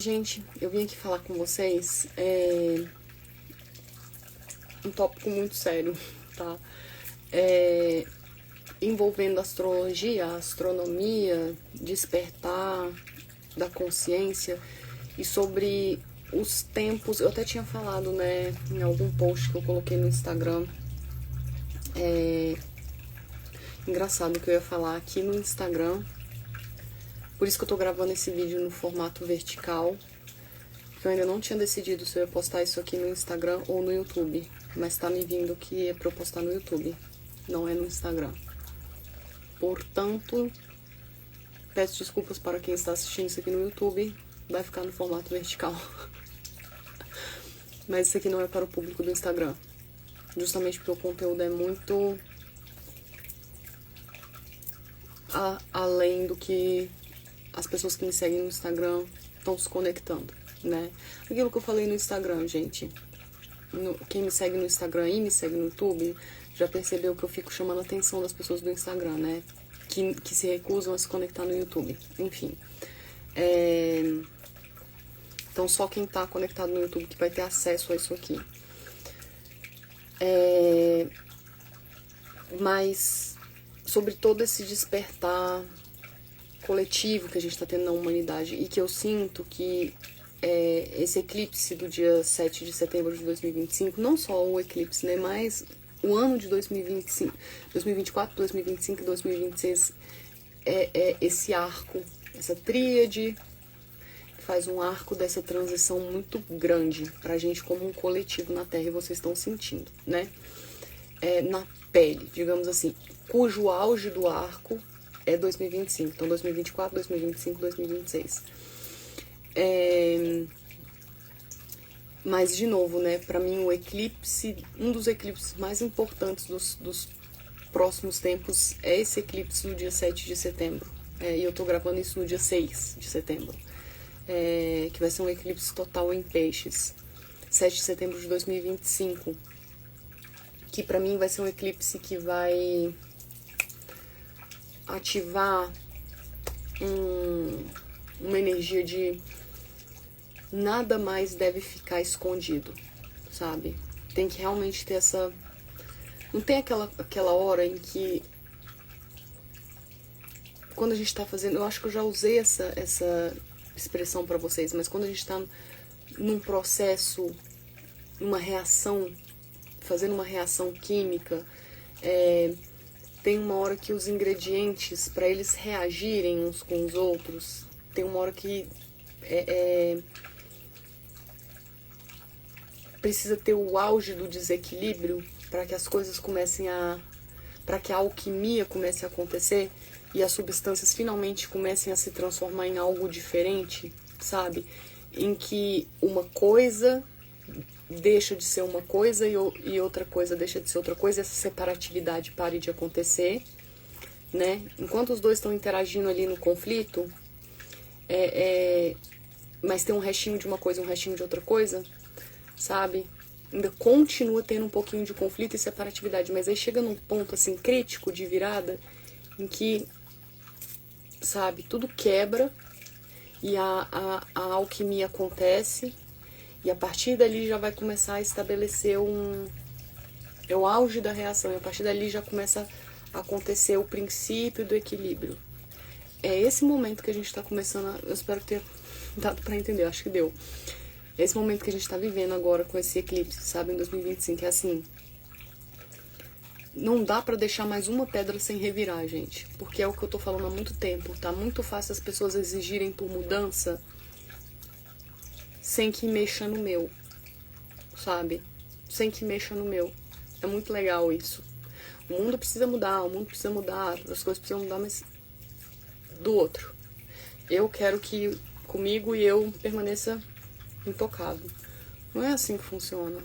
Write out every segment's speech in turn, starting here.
Gente, eu vim aqui falar com vocês um tópico muito sério, tá? Envolvendo astrologia, astronomia, despertar da consciência e sobre os tempos. Eu até tinha falado, né, em algum post que eu coloquei no Instagram. Engraçado que eu ia falar aqui no Instagram. Por isso que eu tô gravando esse vídeo no formato vertical. Porque eu ainda não tinha decidido se eu ia postar isso aqui no Instagram ou no YouTube. Mas tá me vindo que é pra eu postar no YouTube, não é no Instagram. Portanto, peço desculpas para quem está assistindo isso aqui no YouTube. Vai ficar no formato vertical. Mas isso aqui não é para o público do Instagram. Justamente porque o conteúdo é muito além do que as pessoas que me seguem no Instagram estão se conectando, né? Aquilo que eu falei no Instagram, gente. Quem me segue no Instagram e me segue no YouTube já percebeu que eu fico chamando a atenção das pessoas do Instagram, né? Que se recusam a se conectar no YouTube. Enfim. Então só quem tá conectado no YouTube que vai ter acesso a isso aqui. Mas sobre todo esse despertar coletivo que a gente está tendo na humanidade e que eu sinto que esse eclipse do dia 7 de setembro de 2025, não só o eclipse, né, mas o ano de 2025, 2024, 2025 e 2026 é esse arco, essa tríade que faz um arco dessa transição muito grande pra gente como um coletivo na Terra, e vocês estão sentindo, né? Na pele, digamos assim, cujo auge do arco é 2025, então 2024, 2025, 2026. Mas, de novo, né, pra mim o eclipse, um dos eclipses mais importantes dos próximos tempos é esse eclipse no dia 7 de setembro. E eu tô gravando isso no dia 6 de setembro, que vai ser um eclipse total em peixes. 7 de setembro de 2025, que pra mim vai ser um eclipse que vai ativar uma energia de nada mais deve ficar escondido, sabe? Tem que realmente ter essa... Não tem aquela hora em que... Quando a gente tá fazendo... Eu acho que eu já usei essa expressão pra vocês, mas quando a gente tá num processo, numa reação, fazendo uma reação química, tem uma hora que os ingredientes, para eles reagirem uns com os outros, tem uma hora que precisa ter o auge do desequilíbrio para que as coisas comecem para que a alquimia comece a acontecer e as substâncias finalmente comecem a se transformar em algo diferente, sabe? Em que uma coisa deixa de ser uma coisa e outra coisa deixa de ser outra coisa, essa separatividade pare de acontecer, né? Enquanto os dois estão interagindo ali no conflito, mas tem um restinho de uma coisa, um restinho de outra coisa, sabe? Ainda continua tendo um pouquinho de conflito e separatividade, mas aí chega num ponto, assim, crítico de virada, em que, sabe, tudo quebra e a alquimia acontece, e a partir dali já vai começar a estabelecer o auge da reação, e a partir dali já começa a acontecer o princípio do equilíbrio. É esse momento que a gente tá começando eu espero ter dado pra entender, acho que deu. Esse momento que a gente tá vivendo agora com esse eclipse, sabe, em 2025, é assim... Não dá pra deixar mais uma pedra sem revirar, gente. Porque é o que eu tô falando há muito tempo. Tá muito fácil as pessoas exigirem por mudança sem que mexa no meu, sabe? Sem que mexa no meu. É muito legal isso. O mundo precisa mudar, as coisas precisam mudar, mas do outro. Eu quero que comigo e eu permaneça intocável. Não é assim que funciona,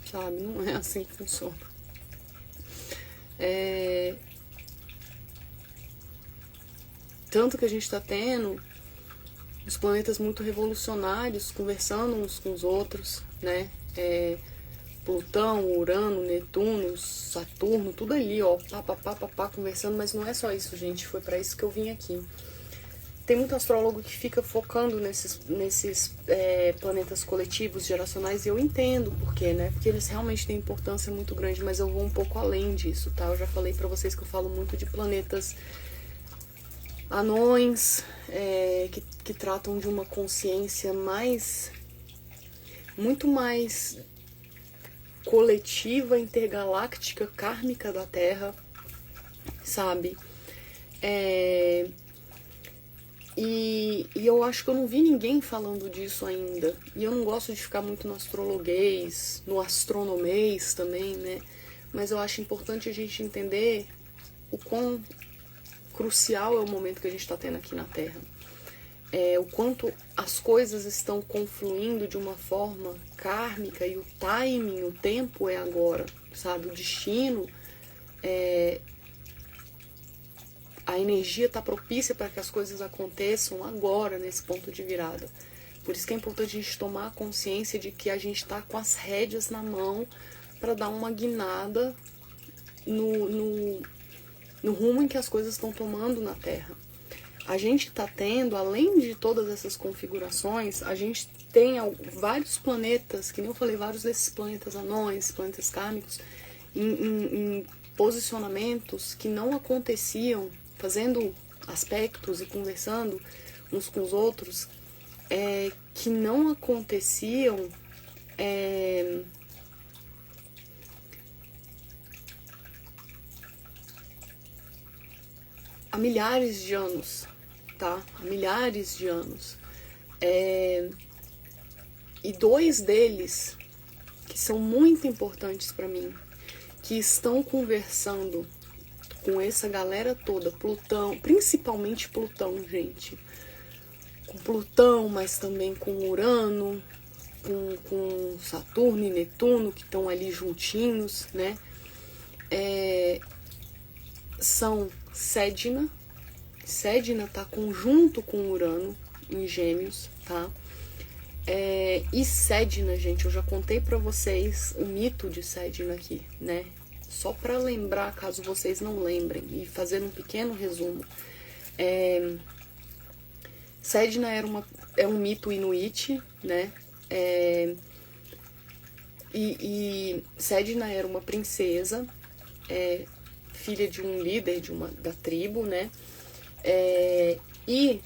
sabe? Não é assim que funciona. Tanto que a gente tá tendo os planetas muito revolucionários conversando uns com os outros, né? Plutão, Urano, Netuno, Saturno, tudo ali, ó, pá, conversando, mas não é só isso, gente, foi pra isso que eu vim aqui. tem muito astrólogo que fica focando nesses planetas coletivos, geracionais, e eu entendo por quê, né? Porque eles realmente têm importância muito grande, mas eu vou um pouco além disso, tá? Eu já falei pra vocês que eu falo muito de planetas anões, que tratam de uma consciência muito mais coletiva, intergaláctica, kármica da Terra, sabe? E eu acho que eu não vi ninguém falando disso ainda. E eu não gosto de ficar muito no astrologuês, no astronomês também, né? Mas eu acho importante a gente entender o quão crucial é o momento que a gente está tendo aqui na Terra. O quanto as coisas estão confluindo de uma forma kármica e o timing, o tempo é agora, sabe? O destino, a energia está propícia para que as coisas aconteçam agora, nesse ponto de virada. Por isso que é importante a gente tomar consciência de que a gente está com as rédeas na mão para dar uma guinada no rumo em que as coisas estão tomando na Terra. A gente está tendo, além de todas essas configurações, a gente tem vários planetas, que nem eu falei, vários desses planetas anões, planetas kármicos, em posicionamentos que não aconteciam, fazendo aspectos e conversando uns com os outros, que não aconteciam há milhares de anos, tá? Há milhares de anos. E dois deles, que são muito importantes para mim, que estão conversando com essa galera toda, Plutão, principalmente Plutão, gente. Com Plutão, mas também com Urano, com Saturno e Netuno, que estão ali juntinhos, né? São Sedna. Sedna tá conjunto com Urano em Gêmeos, tá? E Sedna, gente, eu já contei pra vocês o mito de Sedna aqui, né? Só pra lembrar, caso vocês não lembrem, e fazer um pequeno resumo. Sedna é um mito inuit, né? E Sedna era uma princesa, filha de um líder da tribo, né? E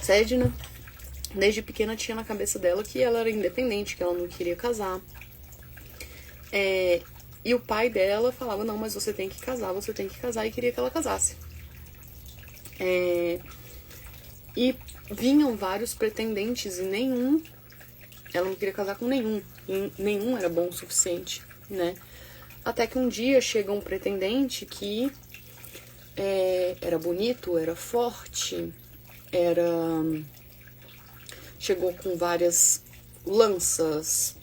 Sedna, desde pequena, tinha na cabeça dela que ela era independente, que ela não queria casar. E o pai dela falava, não, mas você tem que casar, e queria que ela casasse. E vinham vários pretendentes e ela não queria casar com nenhum, e nenhum era bom o suficiente, né? Até que um dia chega um pretendente que era bonito, era forte, chegou com várias lanças,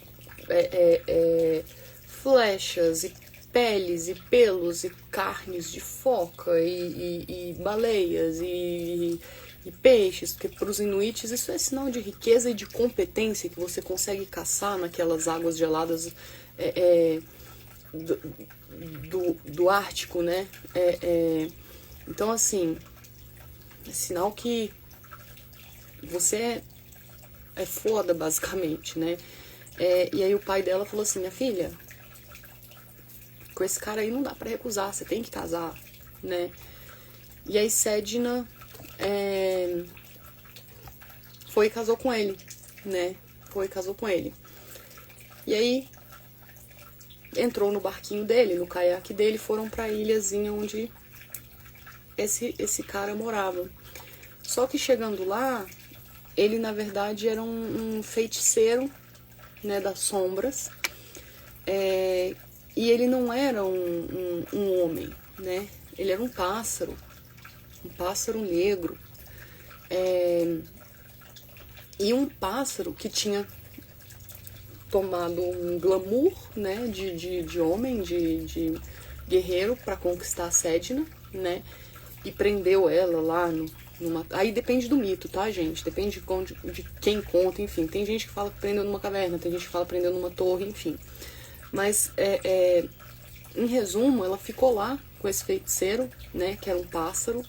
flechas e peles e pelos e carnes de foca e baleias e peixes, porque para os inuites isso é sinal de riqueza e de competência, que você consegue caçar naquelas águas geladas do Ártico, né? Então, assim, é sinal que você é foda, basicamente, né? E aí o pai dela falou assim, minha filha, com esse cara aí não dá pra recusar, você tem que casar, né? E aí Sedna foi e casou com ele, né? E aí entrou no barquinho dele, no caiaque dele, foram pra ilhazinha onde esse cara morava. Só que chegando lá, ele na verdade era um feiticeiro, né, das sombras, e ele não era um homem, né? Ele era um pássaro negro, e um pássaro que tinha tomado um glamour, né, de homem, de guerreiro para conquistar a Sedna, né? E prendeu ela lá numa... Aí depende do mito, tá, gente? Depende de quem conta, enfim. Tem gente que fala que prendeu numa caverna, tem gente que fala que prendeu numa torre, enfim. Mas, em resumo, ela ficou lá com esse feiticeiro, né, que era um pássaro.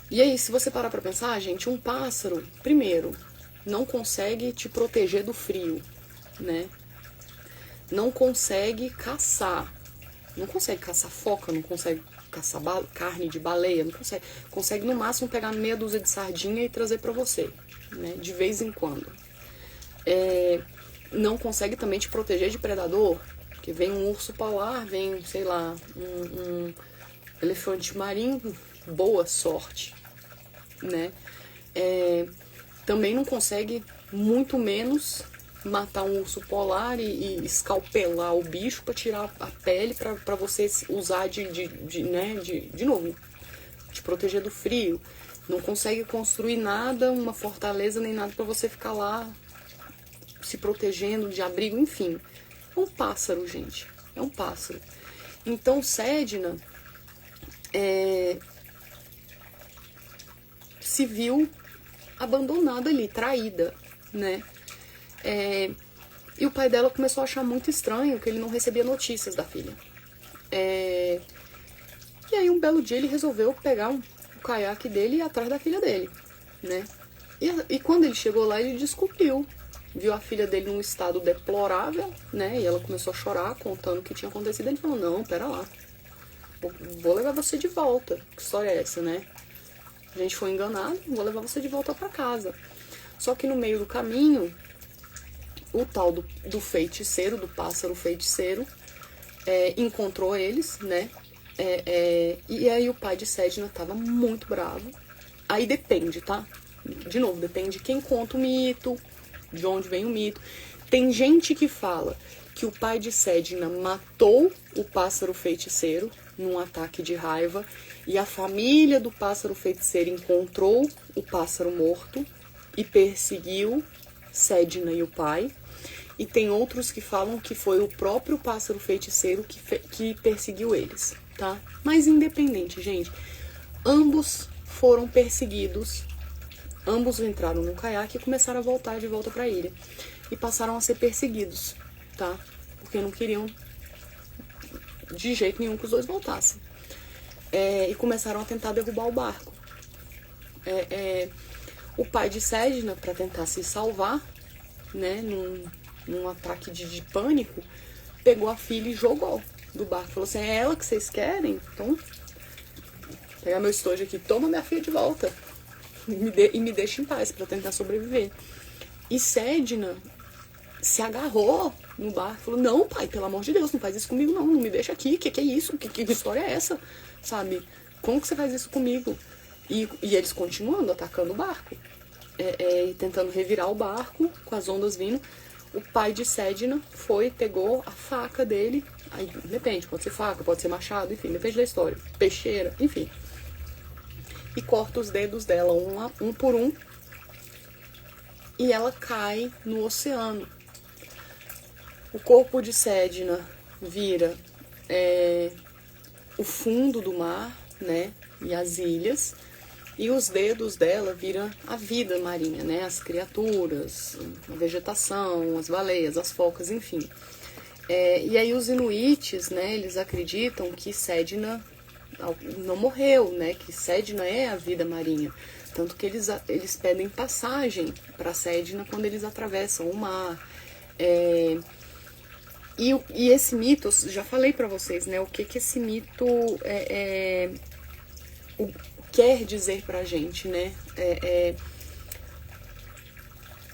E aí, se você parar pra pensar, gente, um pássaro, primeiro, não consegue te proteger do frio, né? Não consegue caçar. Não consegue caçar foca, não consegue caçar carne de baleia, não consegue. Consegue, no máximo, pegar meia dúzia de sardinha e trazer pra você, né? De vez em quando. Não consegue também te proteger de predador, porque vem um urso polar, vem, sei lá, um elefante marinho, boa sorte, né? Também não consegue, muito menos, matar um urso polar e escalpelar o bicho para tirar a pele para você usar de novo, te proteger do frio. Não consegue construir nada, uma fortaleza nem nada para você ficar lá se protegendo de abrigo, enfim. É um pássaro, gente. É um pássaro. Então, Sedna se viu abandonada ali, traída, né? E o pai dela começou a achar muito estranho que ele não recebia notícias da filha. E aí, um belo dia, ele resolveu pegar o caiaque dele e ir atrás da filha dele, né? E quando ele chegou lá, ele descobriu. Viu a filha dele num estado deplorável, né? E ela começou a chorar, contando o que tinha acontecido. Ele falou, não, pera lá. Vou levar você de volta. Que história é essa, né? A gente foi enganado, vou levar você de volta pra casa. Só que no meio do caminho, o tal do feiticeiro, do pássaro feiticeiro, encontrou eles, né? E aí o pai de Sedna tava muito bravo. Aí depende, tá? De novo, depende de quem conta o mito, de onde vem o mito. Tem gente que fala que o pai de Sedna matou o pássaro feiticeiro num ataque de raiva e a família do pássaro feiticeiro encontrou o pássaro morto e perseguiu Sedna e o pai. E tem outros que falam que foi o próprio pássaro feiticeiro que perseguiu eles, tá? Mas independente, gente, ambos foram perseguidos. Ambos entraram no caiaque e começaram a voltar de volta para a ilha. E passaram a ser perseguidos, tá? Porque não queriam de jeito nenhum que os dois voltassem. E começaram a tentar derrubar o barco. O pai de Sedna, para tentar se salvar, né, num ataque de pânico, pegou a filha e jogou do barco. Falou assim, é ela que vocês querem? Então, vou pegar meu estojo aqui, toma minha filha de volta. E me deixa em paz para tentar sobreviver. E Sedna se agarrou no barco, falou, não, pai, pelo amor de Deus, não faz isso comigo não me deixa aqui, que é isso? Que história é essa? Sabe? Como que você faz isso comigo? E eles continuando atacando o barco, tentando revirar o barco, com as ondas vindo. O pai de Sedna pegou a faca dele, aí depende, pode ser faca, pode ser machado, enfim, depende da história, peixeira, enfim. E corta os dedos dela um por um. E ela cai no oceano. O corpo de Sedna vira o fundo do mar, né? E as ilhas. E os dedos dela viram a vida marinha, né? As criaturas, a vegetação, as baleias, as focas, enfim. E aí os inuites, né? Eles acreditam que Sedna não morreu, né? Que Sedna é a vida marinha. Tanto que eles pedem passagem para Sedna quando eles atravessam o mar. E esse mito, já falei para vocês, né? O que esse mito quer dizer pra gente, né?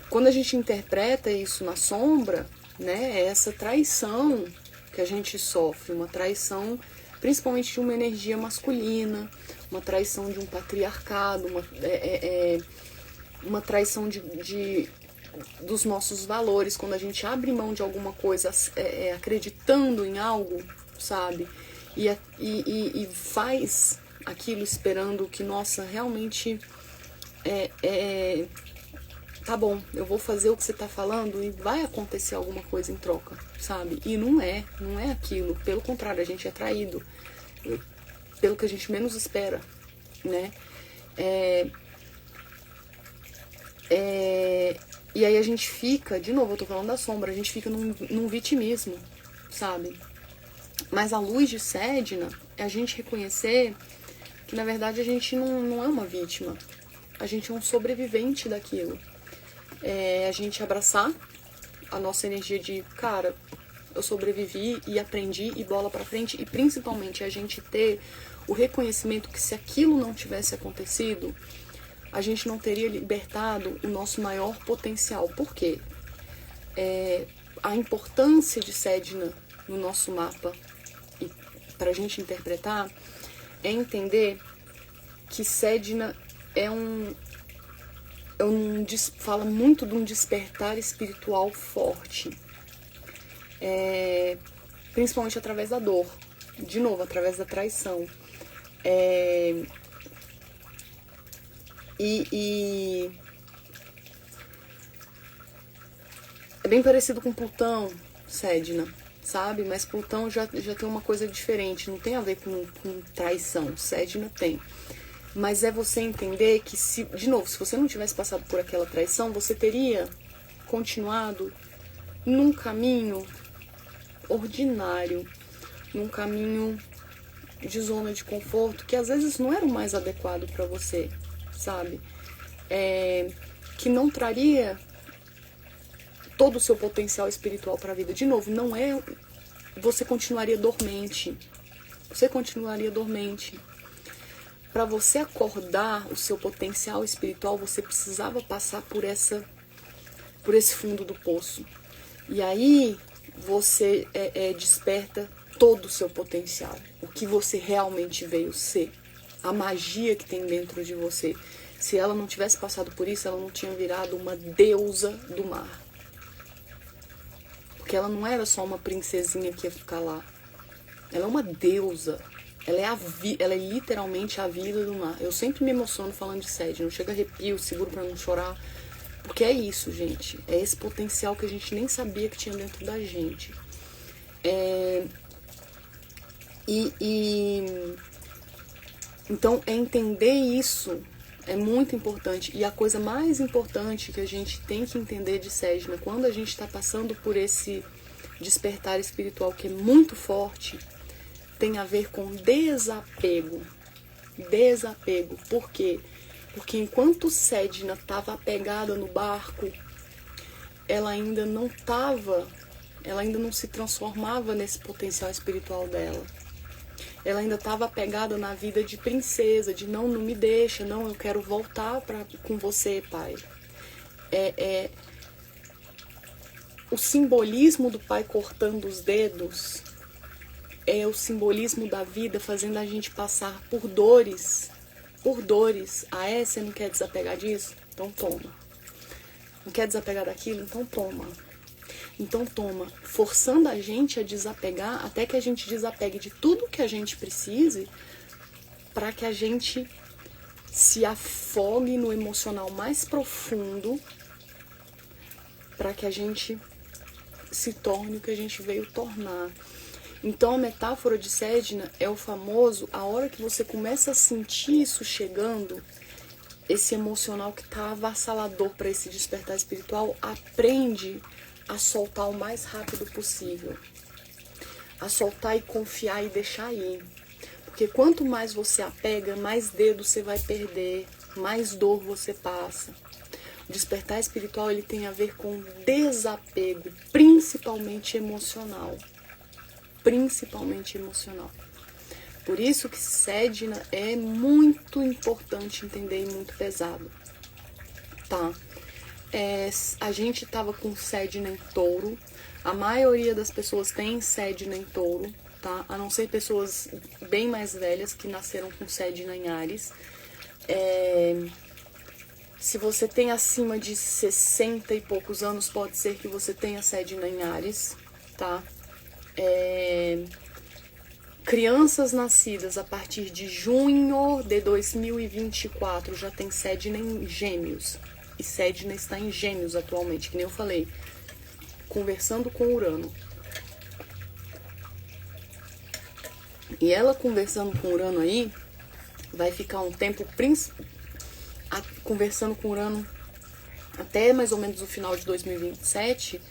Quando a gente interpreta isso na sombra, né? É essa traição que a gente sofre, uma traição principalmente de uma energia masculina, uma traição de um patriarcado, uma traição dos nossos valores, quando a gente abre mão de alguma coisa acreditando em algo, sabe? E faz aquilo esperando que, nossa, realmente tá bom, eu vou fazer o que você tá falando e vai acontecer alguma coisa em troca, sabe? E não é aquilo, pelo contrário, a gente é traído pelo que a gente menos espera, né? E aí a gente fica, de novo, eu tô falando da sombra, a gente fica num vitimismo, sabe? Mas a luz de Sedna, é a gente reconhecer que, na verdade, a gente não é uma vítima. A gente é um sobrevivente daquilo. É a gente abraçar a nossa energia de, cara, eu sobrevivi e aprendi e bola pra frente. E, principalmente, a gente ter o reconhecimento que se aquilo não tivesse acontecido, a gente não teria libertado o nosso maior potencial. Por quê? A importância de Sedna no nosso mapa, e para a gente interpretar, é entender que Sedna fala muito de um despertar espiritual forte, principalmente através da dor, de novo, através da traição. E é bem parecido com Plutão, Sedna, sabe? Mas Plutão já tem uma coisa diferente, não tem a ver com traição, Sedna tem. Mas é você entender que, se você não tivesse passado por aquela traição, você teria continuado num caminho ordinário, num caminho de zona de conforto, que às vezes não era o mais adequado para você, sabe? Que não traria todo o seu potencial espiritual para a vida. De novo, não é... Você continuaria dormente. Você continuaria dormente. Para você acordar o seu potencial espiritual, você precisava passar por esse fundo do poço. E aí você desperta todo o seu potencial. O que você realmente veio ser. A magia que tem dentro de você. Se ela não tivesse passado por isso, ela não tinha virado uma deusa do mar. Porque ela não era só uma princesinha que ia ficar lá. Ela é uma deusa. Ela é literalmente a vida do mar. Eu sempre me emociono falando de Sedna. Eu chego a arrepio, seguro pra não chorar. Porque é isso, gente. É esse potencial que a gente nem sabia que tinha dentro da gente. Então, entender isso é muito importante. E a coisa mais importante que a gente tem que entender de Sedna, quando a gente está passando por esse despertar espiritual que é muito forte, tem a ver com desapego. Desapego. Por quê? Porque enquanto Sedna estava apegada no barco, ela ainda não se transformava nesse potencial espiritual dela. Ela ainda estava apegada na vida de princesa, de não me deixa, não, eu quero voltar com você, pai. O simbolismo do pai cortando os dedos é o simbolismo da vida fazendo a gente passar por dores. Por dores. Você não quer desapegar disso? Então toma. Não quer desapegar daquilo? Então toma. Então toma, forçando a gente a desapegar até que a gente desapegue de tudo que a gente precise para que a gente se afogue no emocional mais profundo, para que a gente se torne o que a gente veio tornar. Então a metáfora de Sedna é o famoso, a hora que você começa a sentir isso chegando, esse emocional que tá avassalador para esse despertar espiritual, aprende a soltar o mais rápido possível. A soltar e confiar e deixar ir. Porque quanto mais você apega, mais dedo você vai perder, mais dor você passa. O despertar espiritual ele tem a ver com desapego, principalmente emocional. Principalmente emocional. Por isso que Sedna é muito importante entender e muito pesado. Tá? A gente tava com Sedna em Touro. A maioria das pessoas tem Sedna em Touro, tá? A não ser pessoas bem mais velhas que nasceram com Sedna em Áries. Se você tem acima de 60 e poucos anos, pode ser que você tenha Sedna em Áries, tá? Crianças nascidas a partir de junho de 2024 já tem Sedna em Gêmeos. E Sedna está em Gêmeos atualmente, que nem eu falei, conversando com Urano. E ela conversando com Urano aí, vai ficar um tempo conversando com Urano até mais ou menos o final de 2027.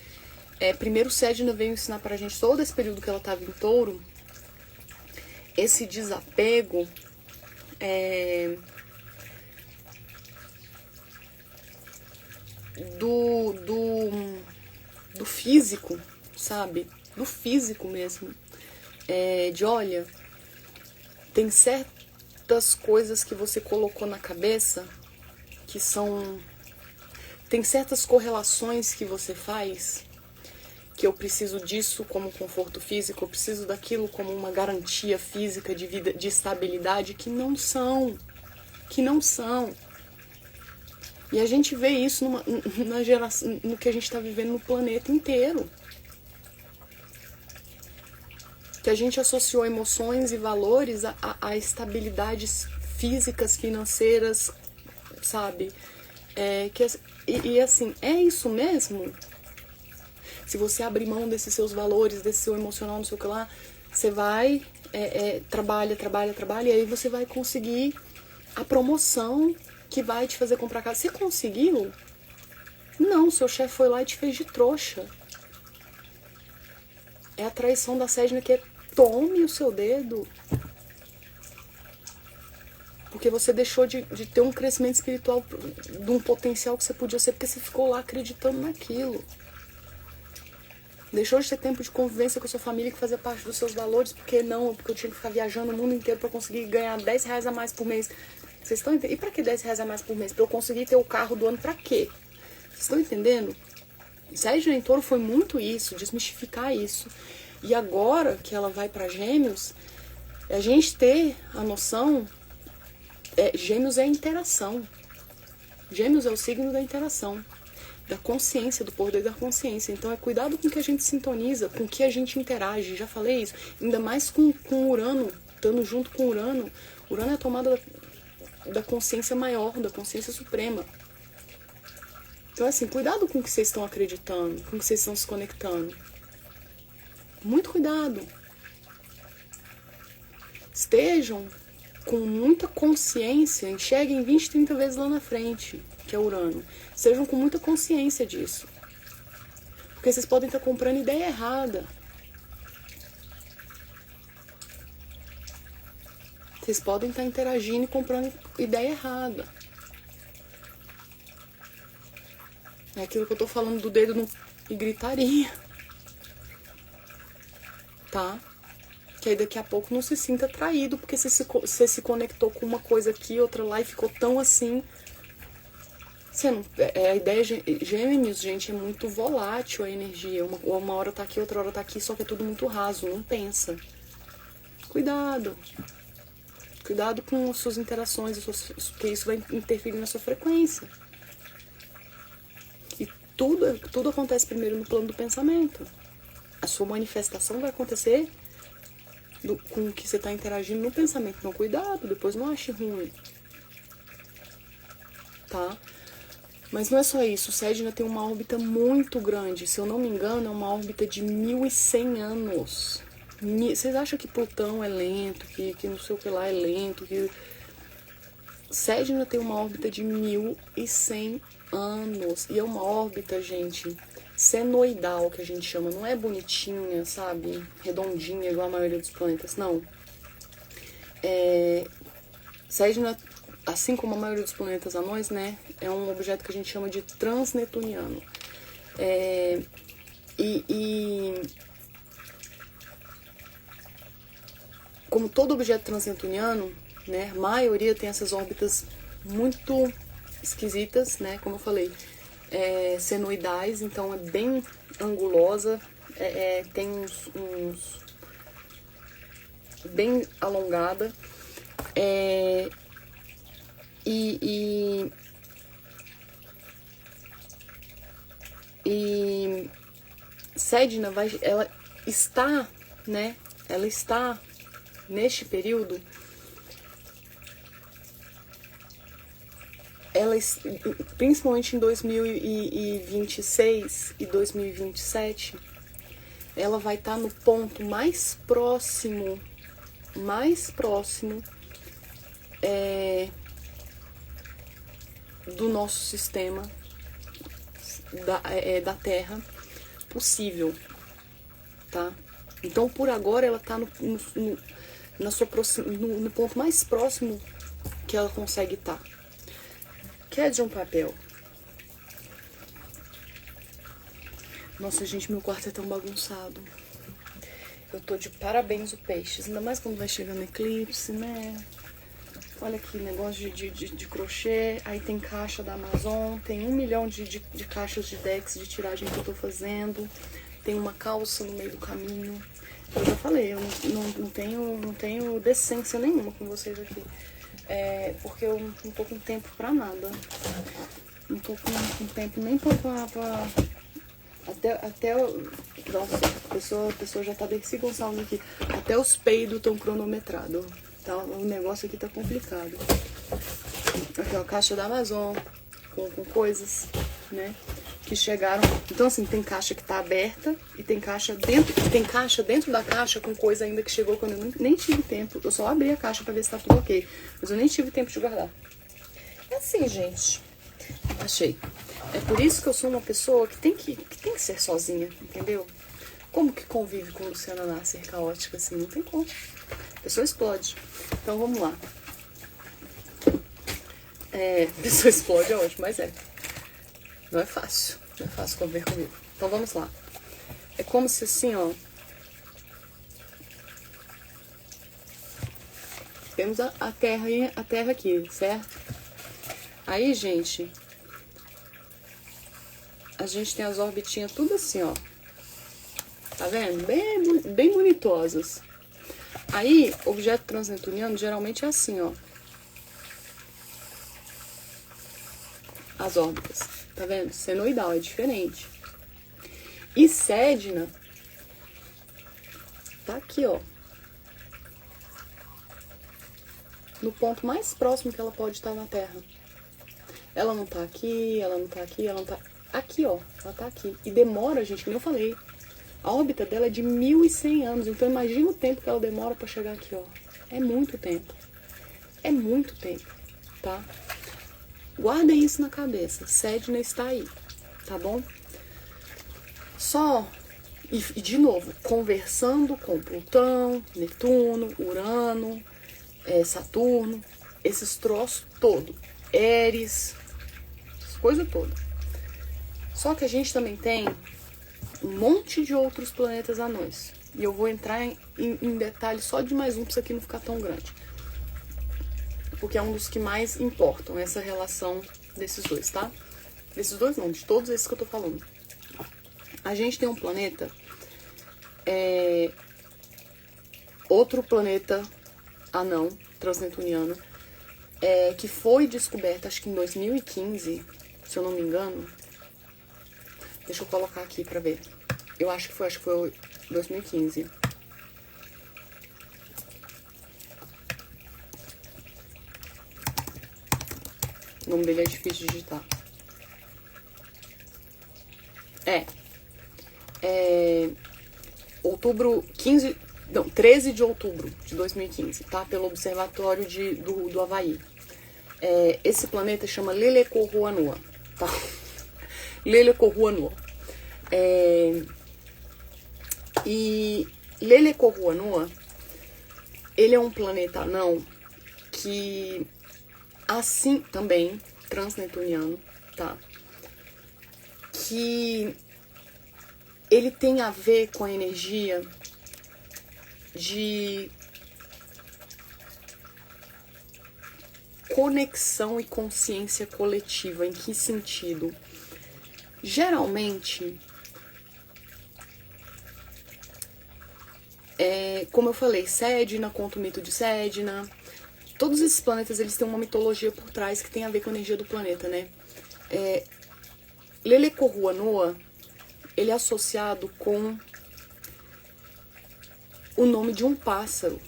Primeiro Sedna veio ensinar pra gente todo esse período que ela estava em Touro, esse desapego do físico, sabe? Do físico mesmo. Olha, tem certas coisas que você colocou na cabeça que são... Tem certas correlações que você faz, que eu preciso disso como conforto físico, eu preciso daquilo como uma garantia física de vida, de estabilidade, que não são. E a gente vê isso na geração, no que a gente está vivendo no planeta inteiro. Que a gente associou emoções e valores a estabilidades físicas, financeiras, sabe? Assim, é isso mesmo? Se você abrir mão desses seus valores, desse seu emocional, não sei o que lá, você vai, trabalha, e aí você vai conseguir a promoção que vai te fazer comprar casa. Você conseguiu? Não, seu chefe foi lá e te fez de trouxa. É a traição da Sédina que tome o seu dedo. Porque você deixou de ter um crescimento espiritual, de um potencial que você podia ser, porque você ficou lá acreditando naquilo. Deixou de ter tempo de convivência com a sua família, que fazia parte dos seus valores, porque não, porque eu tinha que ficar viajando o mundo inteiro pra conseguir ganhar R$10 a mais por mês. Vocês estão entendendo? E pra que R$10 a mais por mês? Pra eu conseguir ter o carro do ano pra quê? Vocês estão entendendo? Série em Touro foi muito isso, desmistificar isso. E agora que ela vai pra Gêmeos, a gente ter a noção... Gêmeos é interação. Gêmeos é o signo da interação, da consciência, do poder da consciência. Então cuidado com o que a gente sintoniza, com o que a gente interage. Já falei isso. Ainda mais com Urano, estando junto com Urano. Urano é a tomada da consciência maior, da consciência suprema. Então assim, cuidado com o que vocês estão acreditando, com o que vocês estão se conectando. Muito cuidado. Estejam com muita consciência, enxerguem 20, 30 vezes lá na frente, que é Urano. Sejam com muita consciência disso. Porque vocês podem estar comprando ideia errada. Vocês podem estar interagindo e comprando ideia errada. É aquilo que eu tô falando do dedo e gritaria. Tá? Que aí daqui a pouco não se sinta traído, porque você se conectou com uma coisa aqui, outra lá, e ficou tão assim. Você não, a ideia Gêmeos, gente, é muito volátil a energia. Uma hora tá aqui, outra hora tá aqui, só que é tudo muito raso, não pensa. Cuidado. Cuidado com as suas interações, porque isso vai interferir na sua frequência. E tudo acontece primeiro no plano do pensamento. A sua manifestação vai acontecer com o que você está interagindo no pensamento. Então, cuidado, depois não ache ruim. Tá? Mas não é só isso. O Sédina tem uma órbita muito grande. Se eu não me engano, é uma órbita de 1100 anos. Vocês acham que Plutão é lento, que não sei o que lá é lento, que... Sédina tem uma órbita de 1100 anos. E é uma órbita, gente, senoidal, que a gente chama. Não é bonitinha, sabe? Redondinha, igual a maioria dos planetas. Não. Sédina, assim como a maioria dos planetas anões, né? É um objeto que a gente chama de transnetuniano. Como todo objeto transnetuniano, né? A maioria tem essas órbitas muito esquisitas, né? Como eu falei, senoidais, então é bem angulosa, tem uns bem alongada, e Sédina ela está, né? Ela está neste período. Ela, principalmente em 2026 e 2027, ela vai estar no ponto mais próximo do nosso sistema da Terra possível, tá? Então, por agora, ela tá no ponto mais próximo que ela consegue estar. Quer de um papel? Nossa, gente, meu quarto é tão bagunçado. Eu tô de parabéns o Peixes, ainda mais quando vai chegando eclipse, né? Olha aqui, negócio de crochê, aí tem caixa da Amazon, tem 1 milhão de caixas de decks de tiragem que eu tô fazendo, tem uma calça no meio do caminho. Eu já falei, eu não tenho decência nenhuma com vocês aqui. Porque eu não tô com tempo pra nada. Não tô com tempo nem pra até nossa, a pessoa já tá desse Gonçalves aqui. Até os peidos estão cronometrados. Tá, o negócio aqui tá complicado. Aqui, ó, caixa da Amazon com coisas, né, que chegaram. Então, assim, tem caixa que tá aberta e tem caixa dentro da caixa com coisa ainda que chegou quando eu nem tive tempo. Eu só abri a caixa pra ver se tá tudo ok, mas eu nem tive tempo de guardar. É assim, gente. Achei. É por isso que eu sou uma pessoa que tem que ser sozinha, entendeu? Como que convive com Luciana Nasser caótica assim? Não tem como. A pessoa explode. Então vamos lá. A pessoa explode é ótimo, mas não é fácil. Não é fácil conviver comigo. Então vamos lá. É como se assim, ó. Temos a terra aqui, certo? Aí, gente, a gente tem as orbitinhas tudo assim, ó. Tá vendo? Bem bonitosas. Aí, objeto transneptuniano geralmente é assim, ó. As órbitas. Tá vendo? Senoidal, é diferente. E Sedna tá aqui, ó. No ponto mais próximo que ela pode estar na Terra. Ela não tá aqui, ela não tá aqui, ela não tá... Aqui, ó. Ela tá aqui. E demora, gente, como eu falei. A órbita dela é de 1.100 anos. Então imagina o tempo que ela demora pra chegar aqui, ó. É muito tempo. É muito tempo, tá? Guardem isso na cabeça. Sedna está aí, tá bom? Só, e de novo, conversando com Plutão, Netuno, Urano, Saturno, esses troços todo. Eris, essas coisas todas. Só que a gente também tem um monte de outros planetas anões. E eu vou entrar em detalhes só de mais um, pra isso aqui não ficar tão grande. Porque é um dos que mais importam, essa relação desses dois, tá? Desses dois não, de todos esses que eu tô falando. A gente tem um planeta, outro planeta anão, transneptuniano, que foi descoberto, acho que em 2015, se eu não me engano. Deixa eu colocar aqui pra ver. Eu acho que foi 2015. O nome dele é difícil de digitar. 13 de outubro de 2015, tá? Pelo Observatório do Havaí. Esse planeta chama Lelekohuanua, tá? Lelekohuanua. E Lelekohuanua, ele é um planeta anão que, assim, também, transneptuniano, tá? Que ele tem a ver com a energia de conexão e consciência coletiva. Em que sentido? Geralmente, como eu falei, Sedna, conta o mito de Sedna. Todos esses planetas, eles têm uma mitologia por trás que tem a ver com a energia do planeta, né? Lelekohuanua, ele é associado com o nome de um pássaro,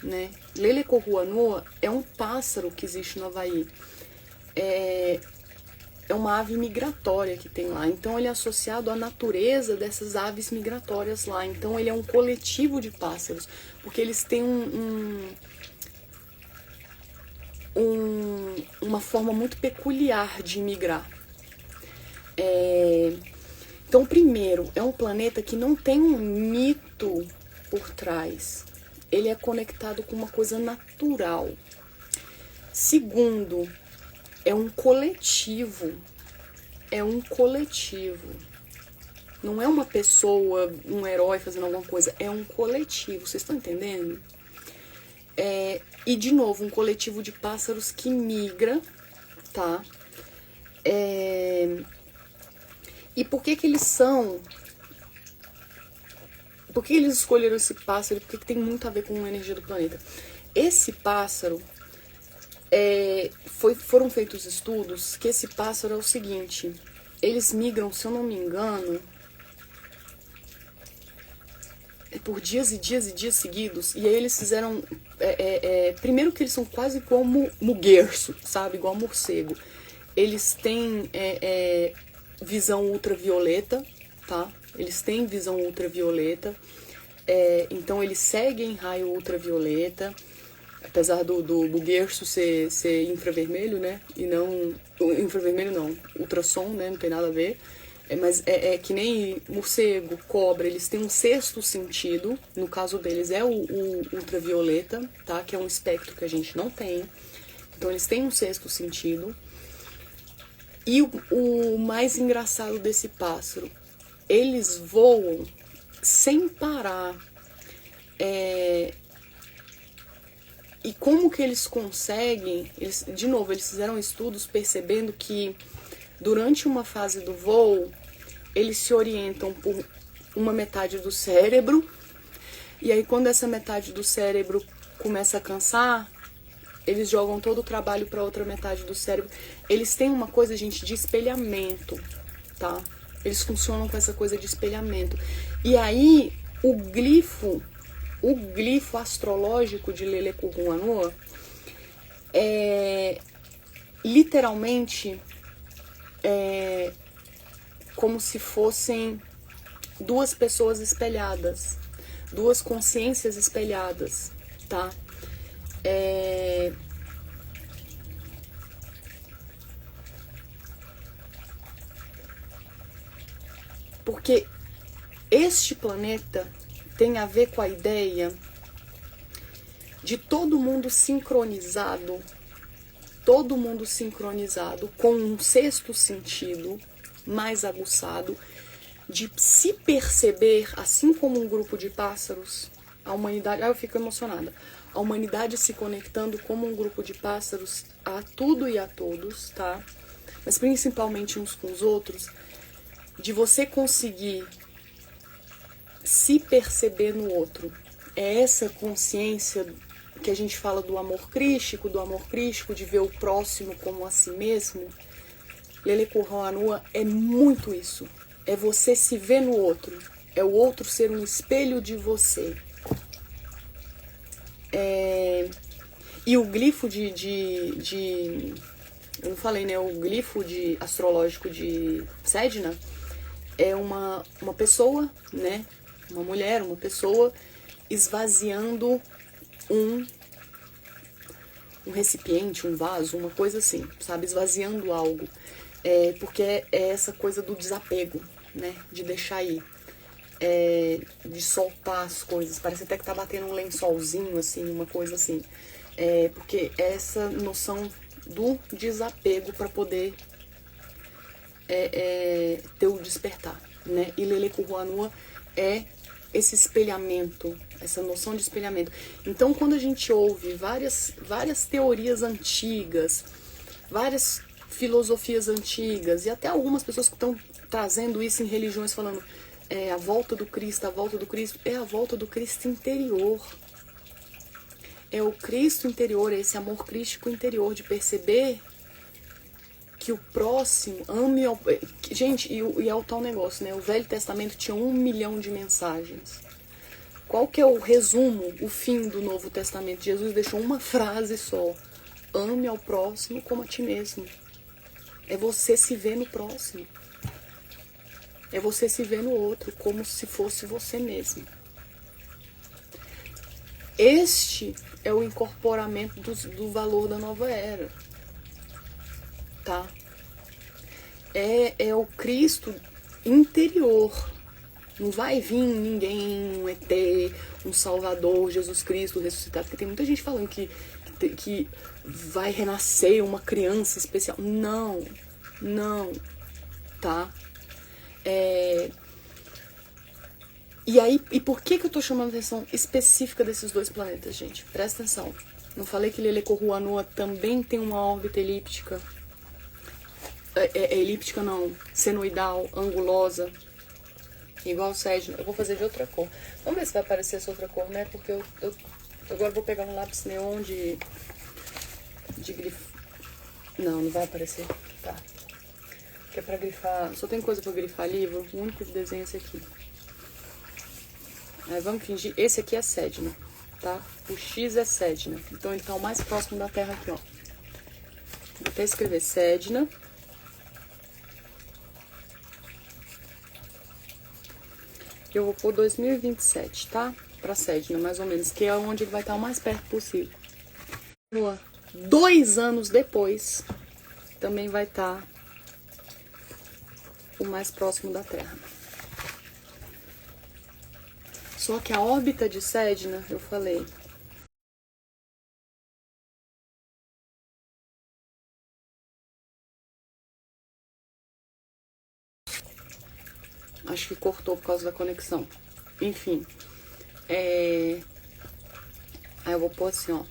né? Lelekohuanua é um pássaro que existe no Havaí. É uma ave migratória que tem lá. Então ele é associado à natureza dessas aves migratórias lá. Então ele é um coletivo de pássaros, porque eles têm uma forma muito peculiar de migrar. Então, primeiro, é um planeta que não tem um mito por trás. ele é conectado com uma coisa natural. Segundo, é um coletivo. É um coletivo. Não é uma pessoa, um herói fazendo alguma coisa. É um coletivo. Vocês estão entendendo? E, de novo, um coletivo de pássaros que migra, tá? E por que eles são... Por que eles escolheram esse pássaro? Porque tem muito a ver com a energia do planeta. Esse pássaro... foram feitos estudos que esse pássaro é o seguinte: eles migram, se eu não me engano, por dias e dias e dias seguidos. E aí eles fizeram primeiro que eles são quase como muguerço, sabe, igual morcego. Eles têm visão ultravioleta, tá? Eles têm visão ultravioleta, então eles seguem raio ultravioleta. Apesar do buguerço ser infravermelho, né? E não... Infravermelho não, ultrassom, né? Não tem nada a ver. Mas é que nem morcego, cobra, eles têm um sexto sentido. No caso deles é o ultravioleta, tá? Que é um espectro que a gente não tem. Então eles têm um sexto sentido. E o mais engraçado desse pássaro, eles voam sem parar. E como que eles conseguem... de novo, eles fizeram estudos percebendo que durante uma fase do voo, eles se orientam por uma metade do cérebro. E aí quando essa metade do cérebro começa a cansar, eles jogam todo o trabalho para outra metade do cérebro. Eles têm uma coisa, gente, de espelhamento, tá? Eles funcionam com essa coisa de espelhamento. E aí o glifo astrológico de Lelekurruanua literalmente como se fossem duas pessoas espelhadas, duas consciências espelhadas, tá? Porque este planeta tem a ver com a ideia de todo mundo sincronizado com um sexto sentido mais aguçado, de se perceber, assim como um grupo de pássaros, a humanidade... eu fico emocionada. A humanidade se conectando como um grupo de pássaros a tudo e a todos, tá? Mas principalmente uns com os outros, de você conseguir se perceber no outro. É essa consciência que a gente fala do amor crístico, de ver o próximo como a si mesmo. Lelekurruanua é muito isso. É você se ver no outro. É o outro ser um espelho de você. E o glifo eu não falei, né? O glifo astrológico de Sedna é uma pessoa, né? Uma mulher, uma pessoa esvaziando um recipiente, um vaso, uma coisa assim, sabe? Esvaziando algo. Porque é essa coisa do desapego, né? De deixar ir. De soltar as coisas. Parece até que tá batendo um lençolzinho, assim, uma coisa assim. Porque essa noção do desapego para poder ter o despertar, né? E Lelekurruanua é esse espelhamento, essa noção de espelhamento. Então, quando a gente ouve várias teorias antigas, várias filosofias antigas, e até algumas pessoas que estão trazendo isso em religiões, falando a volta do Cristo, é a volta do Cristo interior. É o Cristo interior, é esse amor crístico interior, de perceber que o próximo ame... Gente, e é o tal negócio, né? O Velho Testamento tinha 1 milhão de mensagens. Qual que é o resumo, o fim do Novo Testamento? Jesus deixou uma frase só: ame ao próximo como a ti mesmo. É você se ver no próximo. É você se ver no outro como se fosse você mesmo. Este é o incorporamento do valor da nova era. Tá? É o Cristo interior. Não vai vir ninguém, um ET, um Salvador, Jesus Cristo ressuscitado, porque tem muita gente falando que vai renascer uma criança especial. Não, não, tá? E aí, e por que eu tô chamando a atenção específica desses dois planetas, gente? Presta atenção. Não falei que Lelecorruanoa também tem uma órbita elíptica? Elíptica não, senoidal, angulosa, igual o Sedna. Eu vou fazer de outra cor. Vamos ver se vai aparecer essa outra cor, né? Porque eu agora vou pegar um lápis neon de grifar. Não vai aparecer. Tá. Que é pra grifar. Só tem coisa pra grifar livro. O único desenho é esse aqui. Aí vamos fingir. Esse aqui é Sedna, tá? O X é Sedna. Então ele tá o mais próximo da Terra aqui, ó. Vou até escrever Sedna. Eu vou pôr 2027, tá? Pra Sedna, mais ou menos, que é onde ele vai estar o mais perto possível. 2 anos depois, também vai estar o mais próximo da Terra. Só que a órbita de Sedna, eu falei, acho que cortou por causa da conexão. Enfim. Aí eu vou pôr assim, ó.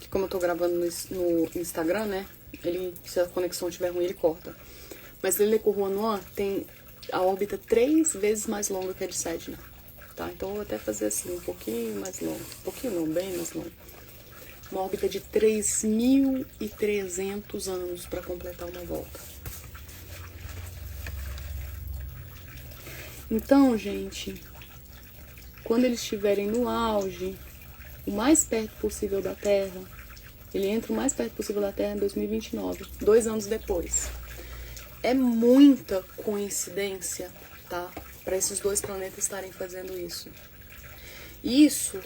Que como eu tô gravando no Instagram, né? Se a conexão estiver ruim, ele corta. Mas Lelecorruanoa tem a órbita 3 vezes mais longa que a de Sedna. Tá? Então eu vou até fazer assim, um pouquinho mais longo. Um pouquinho não, bem mais longo. Uma órbita de 3.300 anos para completar uma volta. Então, gente, quando eles estiverem no auge, o mais perto possível da Terra, ele entra o mais perto possível da Terra em 2029, 2 anos depois. É muita coincidência, tá? Para esses dois planetas estarem fazendo isso. Isso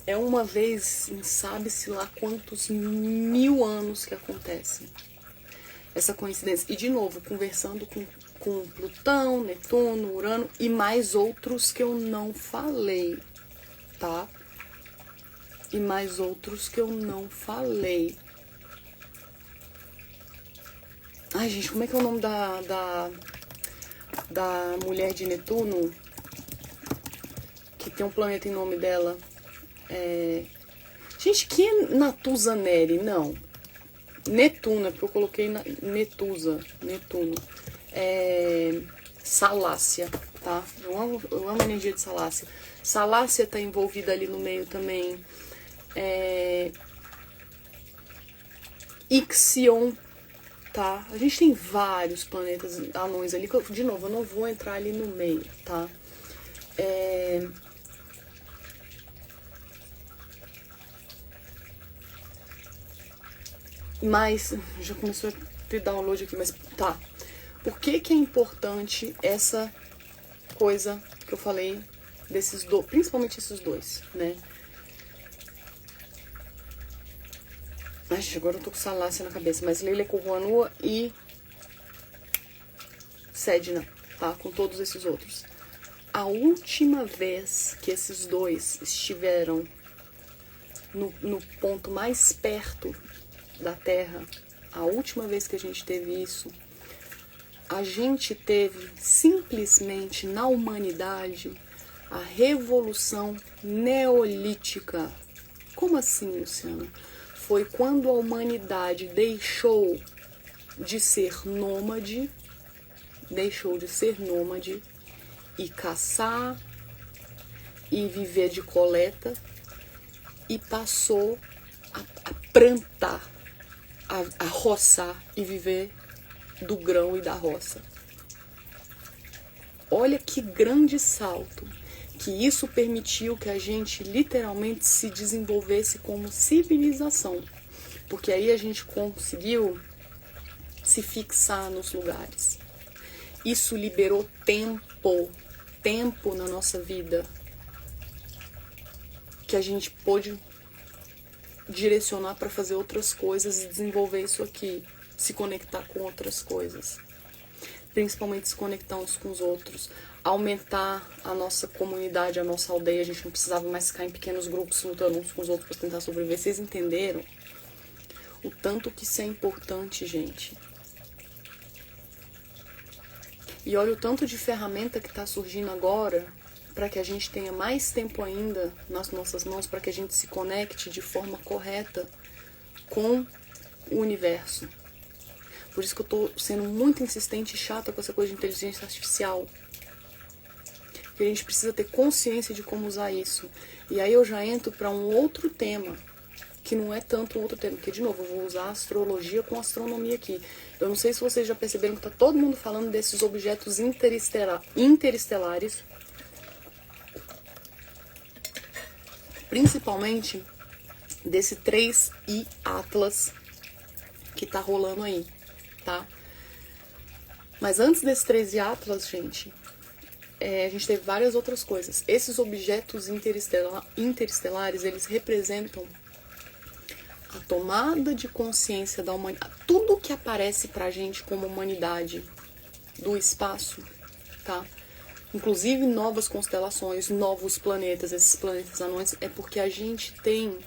é uma vez em sabe-se lá quantos 1000 anos que acontece. Essa coincidência. E de novo, conversando com Plutão, Netuno, Urano e mais outros que eu não falei, tá? E mais outros que eu não falei. Ai, gente, como é que é o nome da mulher de Netuno? Que tem um planeta em nome dela. Gente, que é Natuzaneri? Não. Netuno, é porque eu coloquei Netusa. Netuno. Salácia, tá? Eu amo a energia de Salácia. Salácia tá envolvida ali no meio também. Ixion, tá? A gente tem vários planetas anões ali. De novo, eu não vou entrar ali no meio, tá? Mas, já começou a ter download aqui, mas tá. Por que é importante essa coisa que eu falei desses dois, principalmente esses dois, né? Ai, agora eu tô com Salácia na cabeça, mas Lelecorruanoa e Sedna, tá? Com todos esses outros. A última vez que esses dois estiveram no ponto mais perto da Terra, a última vez que a gente teve isso, a gente teve simplesmente na humanidade a Revolução Neolítica. Como assim, Luciana? Foi quando a humanidade deixou de ser nômade e caçar e viver de coleta e passou a plantar, a roçar e viver do grão e da roça. Olha que grande salto, que isso permitiu que a gente literalmente se desenvolvesse como civilização, porque aí a gente conseguiu se fixar nos lugares. Isso liberou tempo na nossa vida, que a gente pôde direcionar para fazer outras coisas e desenvolver isso aqui, se conectar com outras coisas. principalmente se conectar uns com os outros, aumentar a nossa comunidade, a nossa aldeia. A gente não precisava mais ficar em pequenos grupos lutando uns com os outros para tentar sobreviver. Vocês entenderam o tanto que isso é importante, gente? E olha o tanto de ferramenta que está surgindo agora para que a gente tenha mais tempo ainda nas nossas mãos, para que a gente se conecte de forma correta com o universo. Por isso que eu tô sendo muito insistente e chata com essa coisa de inteligência artificial. Porque a gente precisa ter consciência de como usar isso. E aí eu já entro para um outro tema, que não é tanto um outro tema, porque, de novo, eu vou usar astrologia com astronomia aqui. Eu não sei se vocês já perceberam que tá todo mundo falando desses objetos interestelares, principalmente desse 3I Atlas que tá rolando aí, tá? Mas antes desse 3I Atlas, gente, a gente teve várias outras coisas. Esses objetos interestelares, eles representam a tomada de consciência da humanidade. Tudo que aparece pra gente como humanidade do espaço, tá? Inclusive novas constelações, novos planetas, esses planetas anões, é porque a gente tem...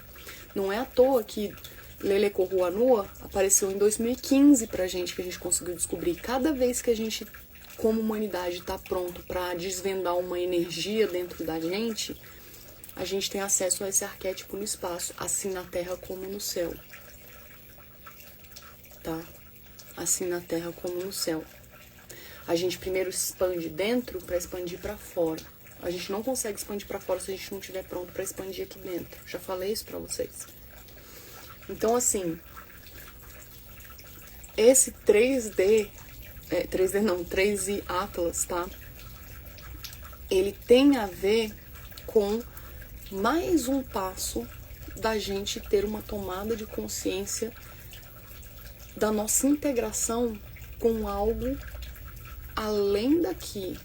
Não é à toa que Lele Corruanua apareceu em 2015 pra gente, que a gente conseguiu descobrir. Cada vez que a gente, como humanidade, tá pronto pra desvendar uma energia dentro da gente, a gente tem acesso a esse arquétipo no espaço, assim na Terra como no céu. Tá? Assim na Terra como no céu. A gente primeiro expande dentro para expandir para fora. A gente não consegue expandir para fora se a gente não estiver pronto para expandir aqui dentro. Já falei isso para vocês. Então, assim, esse 3D não, 3I Atlas, tá? Ele tem a ver com mais um passo da gente ter uma tomada de consciência da nossa integração com algo além daqui,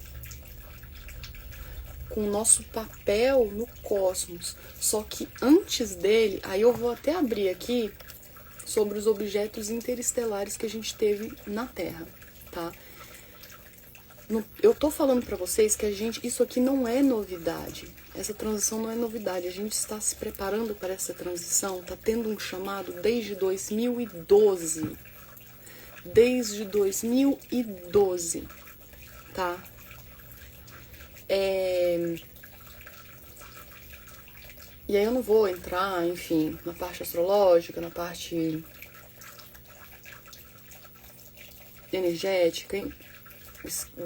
com o nosso papel no cosmos. Só que antes dele, aí eu vou até abrir aqui sobre os objetos interestelares que a gente teve na Terra, tá? Eu tô falando pra vocês que isso aqui não é novidade. Essa transição não é novidade. A gente está se preparando para essa transição, tá tendo um chamado desde 2012. Desde 2012, tá? E aí eu não vou entrar, enfim, na parte astrológica, na parte energética,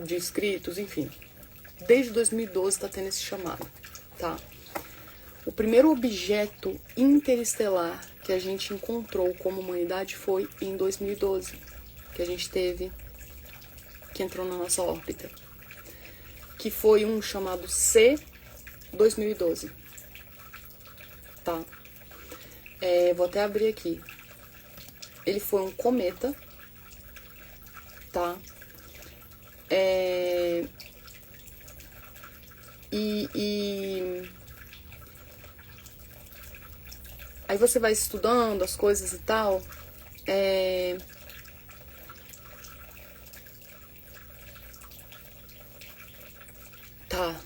de escritos, enfim. Desde 2012 tá tendo esse chamado, tá? O primeiro objeto interestelar que a gente encontrou como humanidade foi em 2012, que a gente teve, que entrou na nossa órbita, que foi um chamado C-2012, tá? Vou até abrir aqui. Ele foi um cometa, tá? Aí você vai estudando as coisas e tal. Tá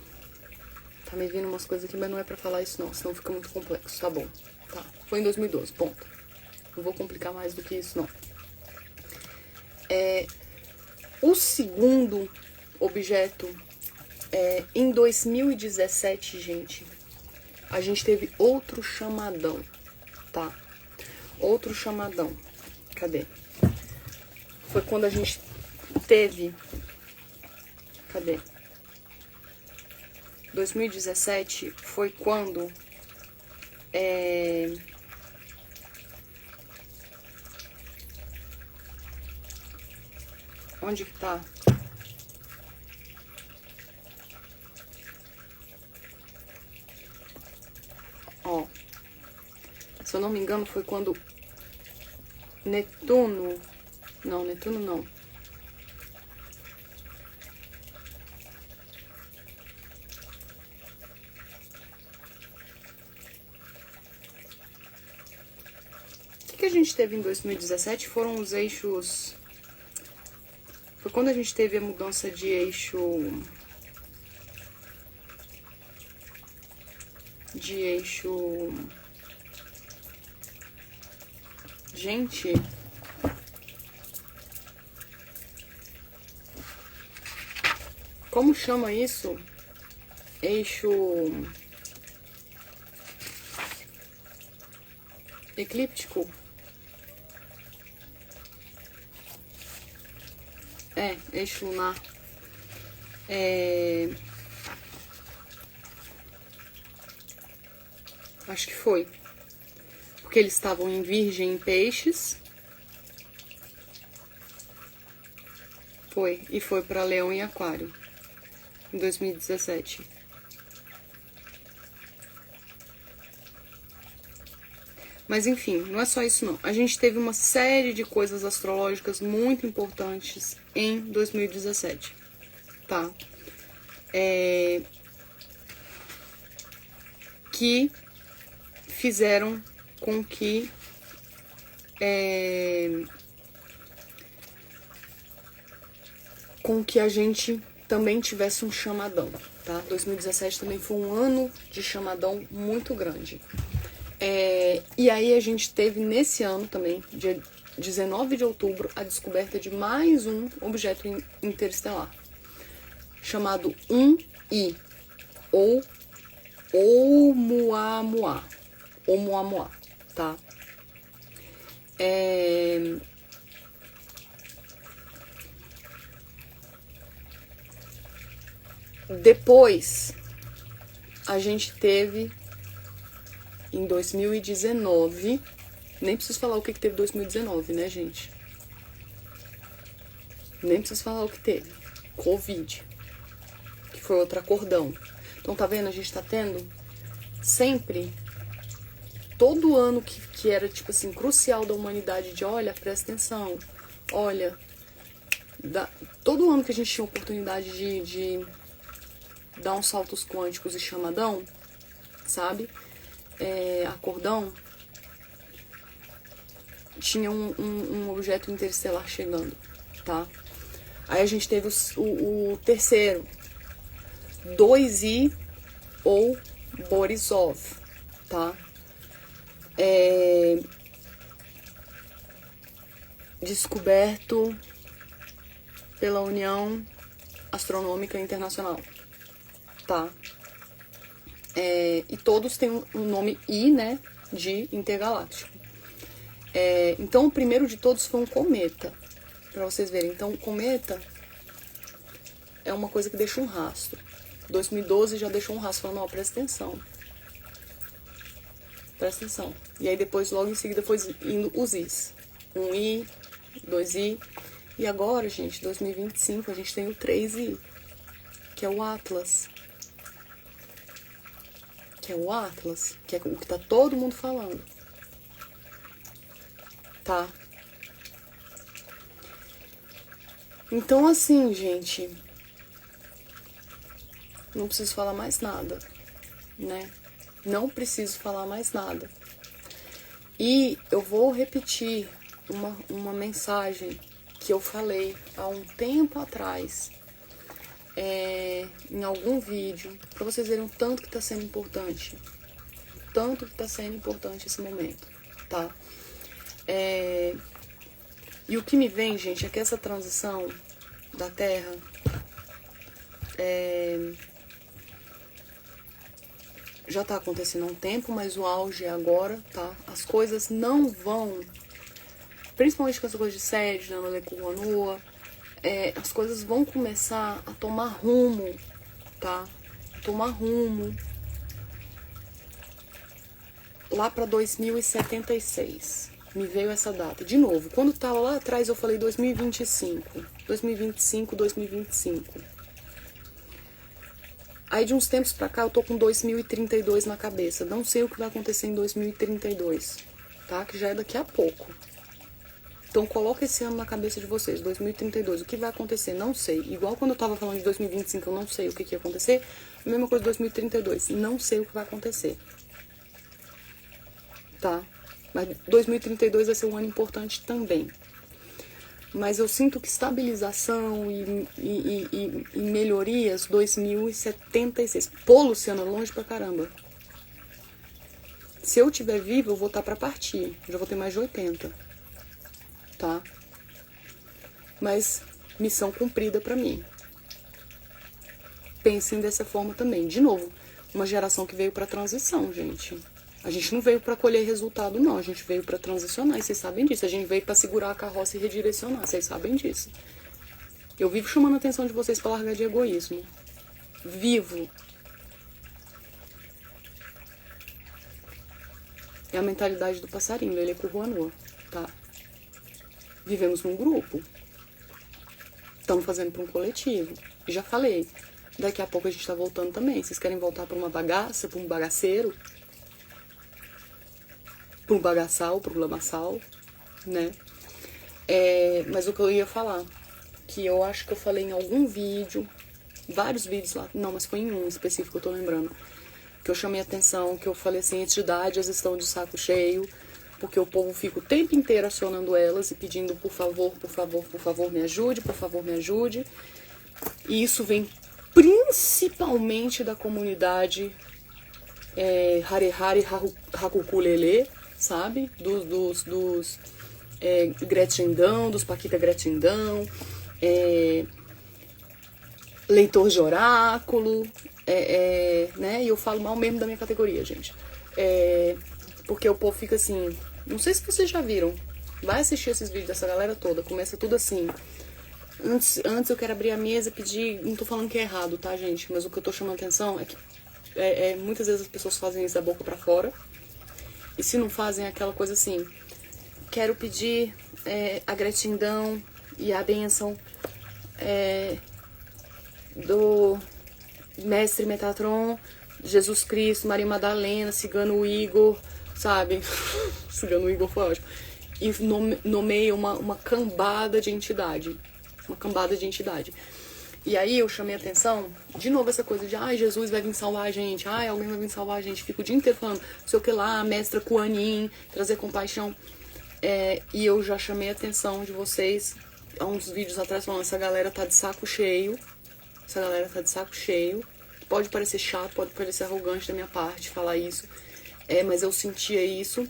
me vindo umas coisas aqui, mas não é pra falar isso não, senão fica muito complexo. Tá bom. Tá. Foi em 2012, ponto. Não vou complicar mais do que isso, não. O segundo objeto, em 2017, gente, a gente teve outro chamadão, tá? Outro chamadão. Cadê? Foi quando a gente teve... Cadê? 2017 foi quando... Onde que tá? Ó, se eu não me engano, foi quando Netuno... Não, Netuno não. O que a gente teve em 2017 foram os eixos Foi quando a gente teve a mudança de eixo... Gente... Como chama isso? Eixo... Eclíptico? Eixo lunar. Acho que foi. Porque eles estavam em Virgem em Peixes. Foi. E foi para Leão e Aquário. Em 2017. Mas enfim, não é só isso não. A gente teve uma série de coisas astrológicas muito importantes em 2017, tá? Que fizeram com que a gente também tivesse um chamadão, tá? 2017 também foi um ano de chamadão muito grande. E aí a gente teve nesse ano também, dia 19 de outubro, a descoberta de mais um objeto interestelar, chamado 1I, ou Oumuamua, tá? Depois, a gente teve, em 2019, nem preciso falar o que teve em 2019, né, gente? Nem preciso falar o que teve. Covid, que foi outro acordão. Então, tá vendo? A gente tá tendo sempre, todo ano que era, tipo assim, crucial da humanidade, de olha, presta atenção, olha, todo ano que a gente tinha oportunidade de dar uns saltos quânticos e chamadão, sabe? Acordão, tinha um objeto interestelar chegando, tá? Aí a gente teve o terceiro, 2I, ou Borisov, tá? Descoberto pela União Astronômica Internacional, tá? E todos têm um nome I, né, de intergaláctico. Então, o primeiro de todos foi um cometa, pra vocês verem. Então, o cometa é uma coisa que deixa um rastro. 2012 já deixou um rastro, falando, ó, presta atenção. Presta atenção. E aí, depois, logo em seguida, foi indo os Is. 1I, 2I. E agora, gente, 2025, a gente tem o 3I, que é o Atlas. Que é o que tá todo mundo falando. Tá? Então, assim, gente, não preciso falar mais nada, né? Não preciso falar mais nada. E eu vou repetir uma mensagem que eu falei há um tempo atrás, em algum vídeo, pra vocês verem o tanto que tá sendo importante. O tanto que tá sendo importante esse momento, tá? E o que me vem, gente, é que essa transição da Terra já tá acontecendo há um tempo, mas o auge é agora, tá? As coisas não vão, principalmente com essa coisa de sede, né, Lua, as coisas vão começar a tomar rumo, tá? Tomar rumo lá pra 2076. Me veio essa data. De novo, quando tava lá atrás eu falei 2025. 2025, 2025. Aí de uns tempos pra cá eu tô com 2032 na cabeça. Não sei o que vai acontecer em 2032, tá? Que já é daqui a pouco. Então coloca esse ano na cabeça de vocês, 2032. O que vai acontecer? Não sei. Igual quando eu tava falando de 2025, eu não sei o que ia acontecer. A mesma coisa de 2032. Não sei o que vai acontecer. Tá? Mas 2032 vai ser um ano importante também. Mas eu sinto que estabilização e melhorias 2076. Pô, Luciana, longe pra caramba. Se eu estiver viva, eu vou estar pra partir. Já vou ter mais de 80. Tá? Mas missão cumprida pra mim. Pensem dessa forma também. De novo, uma geração que veio pra transição, gente. A gente não veio pra colher resultado, não. A gente veio pra transicionar, e vocês sabem disso. A gente veio pra segurar a carroça e redirecionar, vocês sabem disso. Eu vivo chamando a atenção de vocês pra largar de egoísmo. Vivo. É a mentalidade do passarinho, ele é curruanô, tá? Vivemos num grupo. Estamos fazendo pra um coletivo. E já falei, daqui a pouco a gente tá voltando também. Vocês querem voltar pra uma bagaça, pra um bagaceiro? Pra um bagaçal, pra um lamaçal, né? Mas o que eu ia falar, que eu acho que eu falei em algum vídeo, vários vídeos lá, não, mas foi em um específico que eu tô lembrando, que eu chamei a atenção, que eu falei assim, entidades estão de saco cheio, porque o povo fica o tempo inteiro acionando elas e pedindo por favor, por favor, por favor, me ajude, por favor, me ajude. E isso vem principalmente da comunidade Hare Hare Hakukulele, sabe? Dos Gretchendão, dos Paquita Gretchendão, leitor de oráculo, né? E eu falo mal mesmo da minha categoria, gente. Porque o povo fica assim, não sei se vocês já viram, vai assistir esses vídeos dessa galera toda, começa tudo assim. Antes eu quero abrir a mesa e pedir, não tô falando que é errado, tá, gente? Mas o que eu tô chamando atenção é que muitas vezes as pessoas fazem isso da boca pra fora. E se não fazem, é aquela coisa assim, quero pedir a gratidão e a bênção do Mestre Metatron, Jesus Cristo, Maria Madalena, Cigano Igor, sabe? Cigano Igor foi ótimo. E nomeia uma cambada de entidade. Uma cambada de entidade. E aí eu chamei a atenção, de novo essa coisa de, Jesus vai vir salvar a gente, alguém vai vir salvar a gente. Fico o dia inteiro falando, sei o que lá, mestra Kuan Yin, trazer compaixão. E eu já chamei a atenção de vocês, há uns vídeos atrás, falando, essa galera tá de saco cheio. Essa galera tá de saco cheio. Pode parecer chato, pode parecer arrogante da minha parte falar isso. Mas eu sentia isso.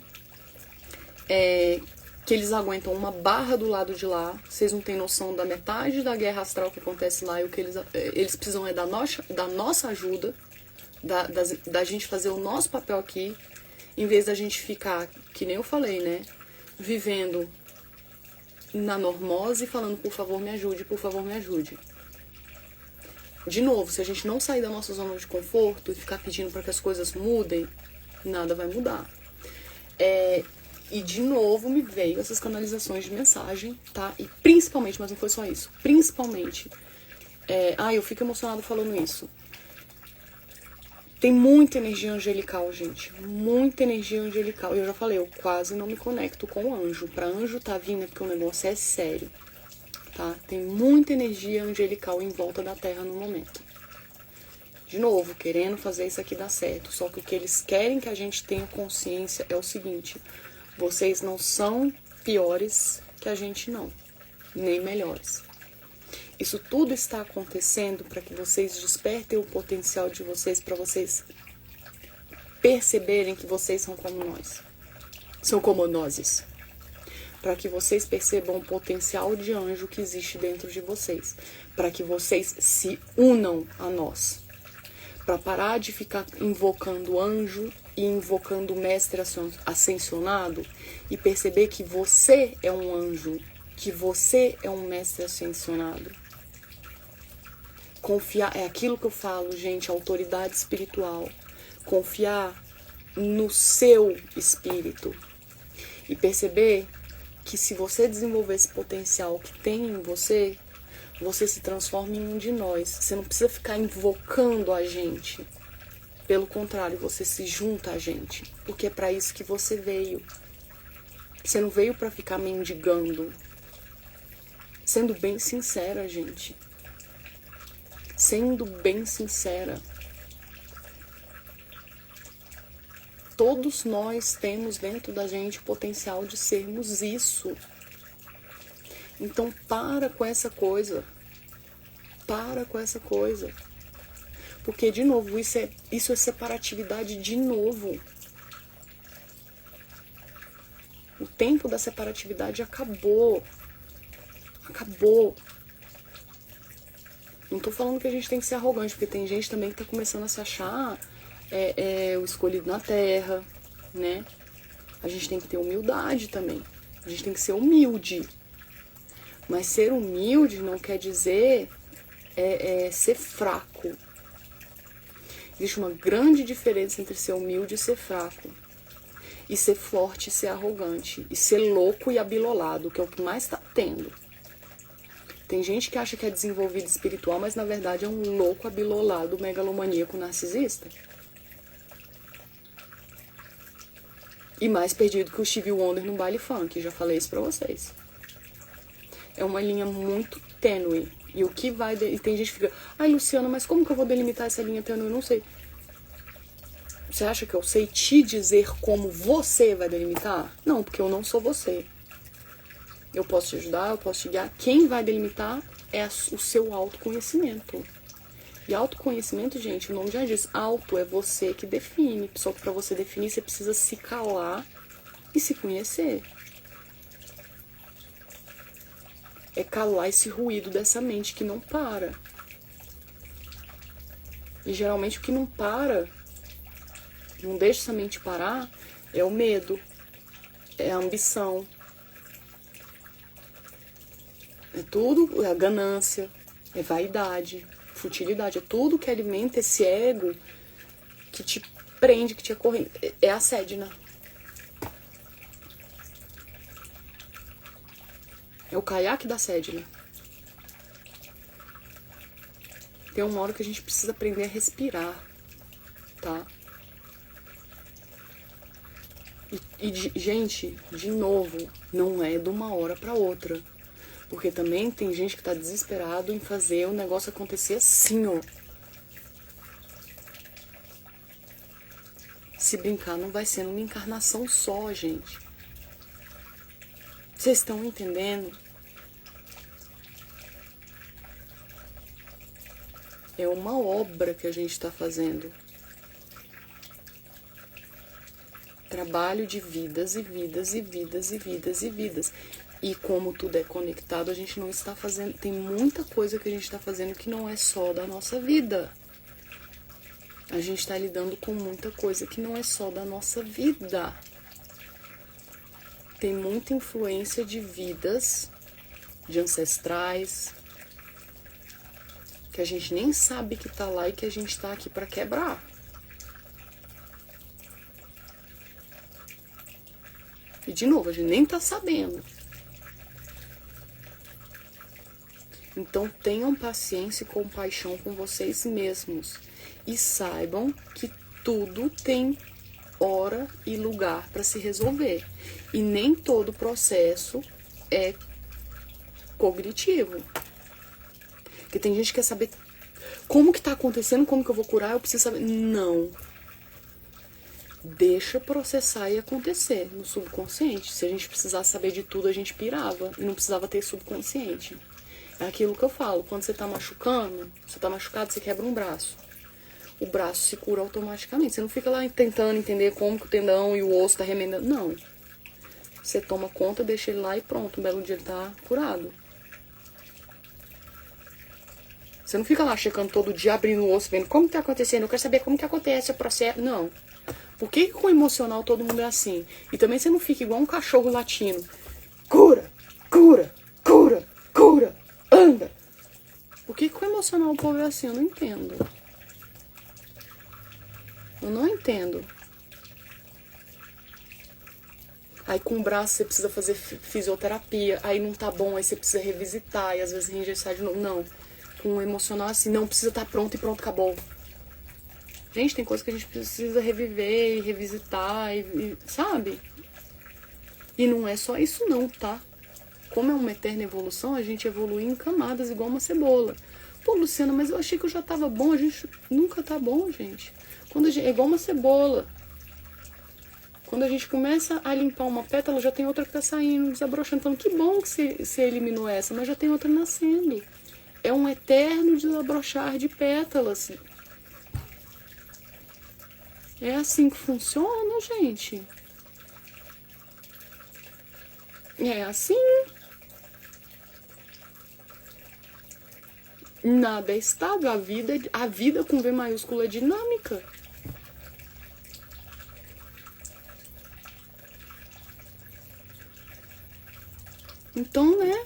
Que eles aguentam uma barra do lado de lá. Vocês não têm noção da metade da guerra astral que acontece lá. E o que eles precisam é da nossa ajuda. Da gente fazer o nosso papel aqui. Em vez da gente ficar, que nem eu falei, né? Vivendo na normose e falando, por favor, me ajude, por favor, me ajude. De novo, se a gente não sair da nossa zona de conforto e ficar pedindo para que as coisas mudem, nada vai mudar. E de novo me veio essas canalizações de mensagem, tá? E principalmente, mas não foi só isso, principalmente, eu fico emocionada falando isso. Tem muita energia angelical, gente, muita energia angelical. E eu já falei, eu quase não me conecto com o anjo. Pra anjo tá vindo é porque o negócio é sério, tá? Tem muita energia angelical em volta da Terra no momento. De novo, querendo fazer isso aqui dar certo. Só que o que eles querem que a gente tenha consciência é o seguinte: vocês não são piores que a gente, não, nem melhores. Isso tudo está acontecendo para que vocês despertem o potencial de vocês, para vocês perceberem que vocês são como nós. São como nós. Para que vocês percebam o potencial de anjo que existe dentro de vocês. Para que vocês se unam a nós. Para parar de ficar invocando anjo e invocando o mestre ascensionado e perceber que você é um anjo, que você é um mestre ascensionado. Confiar, é aquilo que eu falo, gente, autoridade espiritual. Confiar no seu espírito. E perceber que se você desenvolver esse potencial que tem em você, você se transforma em um de nós. Você não precisa ficar invocando a gente. Pelo contrário, você se junta a gente. Porque é para isso que você veio. Você não veio para ficar mendigando. Sendo bem sincera, gente. Sendo bem sincera. Todos nós temos dentro da gente o potencial de sermos isso. Então para com essa coisa. Para com essa coisa. Porque, de novo, isso é separatividade de novo. O tempo da separatividade acabou. Acabou. Não tô falando que a gente tem que ser arrogante, porque tem gente também que tá começando a se achar o escolhido na terra, né? A gente tem que ter humildade também. A gente tem que ser humilde. Mas ser humilde não quer dizer ser fraco. Existe uma grande diferença entre ser humilde e ser fraco. E ser forte e ser arrogante. E ser louco e abilolado, que é o que mais tá tendo. Tem gente que acha que é desenvolvido espiritual, mas na verdade é um louco abilolado, megalomaníaco, narcisista. E mais perdido que o Stevie Wonder no baile funk, já falei isso pra vocês. É uma linha muito tênue. E o que vai... E tem gente que fica, ai, Luciana, mas como que eu vou delimitar essa linha tênue? Eu não sei. Você acha que eu sei te dizer como você vai delimitar? Não, porque eu não sou você. Eu posso te ajudar, eu posso te guiar. Quem vai delimitar é o seu autoconhecimento. E autoconhecimento, gente, o nome já diz, auto é você que define. Só que pra você definir, você precisa se calar e se conhecer. É calar esse ruído dessa mente que não para. E geralmente o que não para, não deixa essa mente parar, é o medo, é a ambição. É tudo, é a ganância, é vaidade, futilidade, é tudo que alimenta esse ego que te prende, que te acorrenta. É a Sedna. É o caiaque da Sedna. Tem uma hora que a gente precisa aprender a respirar, tá? Gente, de novo, não é de uma hora pra outra. Porque também tem gente que tá desesperado em fazer o negócio acontecer assim, ó. Se brincar, não vai ser numa encarnação só, gente. Vocês estão entendendo? É uma obra que a gente tá fazendo. Trabalho de vidas e vidas e vidas e vidas e vidas. E como tudo é conectado, a gente não está fazendo... Tem muita coisa que a gente está fazendo que não é só da nossa vida. A gente está lidando com muita coisa que não é só da nossa vida. Tem muita influência de vidas, de ancestrais, que a gente nem sabe que tá lá e que a gente tá aqui para quebrar. E de novo, a gente nem tá sabendo. Então tenham paciência e compaixão com vocês mesmos. E saibam que tudo tem hora e lugar para se resolver. E nem todo processo é cognitivo. Porque tem gente que quer saber como que tá acontecendo, como que eu vou curar, eu preciso saber. Não. Deixa processar e acontecer no subconsciente. Se a gente precisasse saber de tudo, a gente pirava. E não precisava ter subconsciente. É aquilo que eu falo. Quando você tá machucando, você tá machucado, você quebra um braço. O braço se cura automaticamente. Você não fica lá tentando entender como que o tendão e o osso tá remendando. Não. Você toma conta, deixa ele lá e pronto. Um belo dia ele tá curado. Você não fica lá checando todo dia, abrindo o osso, vendo como que tá acontecendo. Eu quero saber como que acontece o processo. Não. Por que com o emocional todo mundo é assim? E também você não fica igual um cachorro latino. Cura, cura, cura, cura, anda. Por que com o emocional o povo é assim? Eu não entendo. Eu não entendo. Aí com o braço você precisa fazer fisioterapia. Aí não tá bom, aí você precisa revisitar. E às vezes reingessar de novo. Não. Com o emocional assim, não precisa estar pronto e pronto, acabou. Gente, tem coisa que a gente precisa reviver e revisitar, sabe? E não é só isso não, tá? Como é uma eterna evolução, a gente evolui em camadas igual uma cebola. Pô, Luciana, mas eu achei que eu já tava bom. A gente nunca tá bom, gente. É igual uma cebola. Quando a gente começa a limpar uma pétala, já tem outra que tá saindo, desabrochando. Falando, que bom que você eliminou essa, mas já tem outra nascendo. É um eterno desabrochar de pétalas. É assim que funciona, gente. É assim. Nada é estável. A vida com V maiúsculo é dinâmica. Então, né?